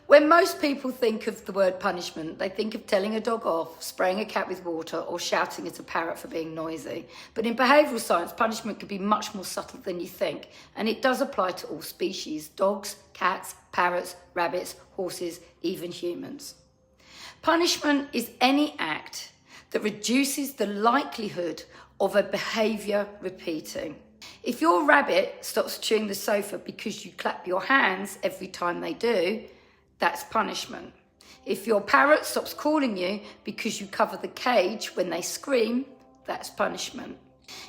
When most people think of the word punishment, they think of telling a dog off, spraying a cat with water, or shouting at a parrot for being noisy. But in behavioural science, punishment can be much more subtle than you think, and it does apply to all species: dogs, cats, parrots, rabbits, horses, even humans. Punishment is any act that reduces the likelihood of a behaviour repeating. If your rabbit stops chewing the sofa because you clap your hands every time they do, that's punishment. If your parrot stops calling you because you cover the cage when they scream, that's punishment.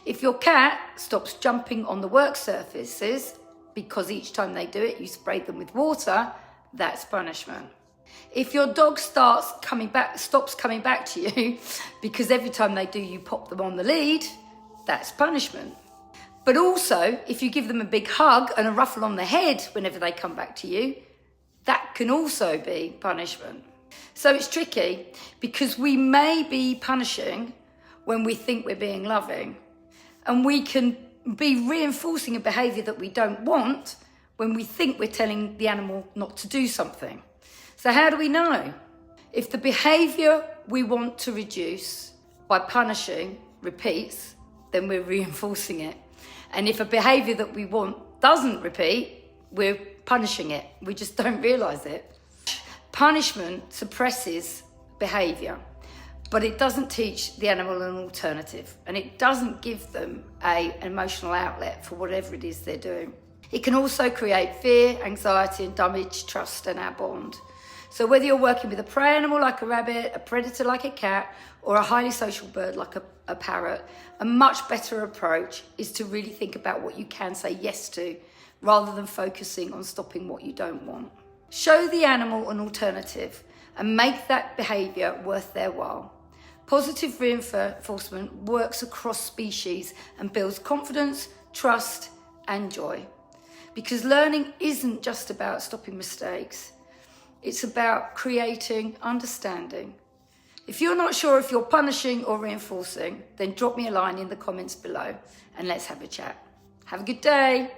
If your cat stops jumping on the work surfaces because each time they do it you spray them with water, that's punishment. If your dog stops coming back to you because every time they do you pop them on the lead, that's punishment. But also, if you give them a big hug and a ruffle on the head whenever they come back to you, that can also be punishment. So it's tricky because we may be punishing when we think we're being loving, and we can be reinforcing a behaviour that we don't want when we think we're telling the animal not to do something. So how do we know? If the behaviour we want to reduce by punishing repeats, then we're reinforcing it. And if a behaviour that we want doesn't repeat, we're punishing it. We just don't realise it. Punishment suppresses behaviour, but it doesn't teach the animal an alternative, and it doesn't give them an emotional outlet for whatever it is they're doing. It can also create fear, anxiety, and damage trust in our bond. So whether you're working with a prey animal like a rabbit, a predator like a cat, or a highly social bird like a parrot, a much better approach is to really think about what you can say yes to, rather than focusing on stopping what you don't want. Show the animal an alternative and make that behaviour worth their while. Positive reinforcement works across species and builds confidence, trust, and joy. Because learning isn't just about stopping mistakes. It's about creating understanding. If you're not sure if you're punishing or reinforcing, then drop me a line in the comments below and let's have a chat. Have a good day.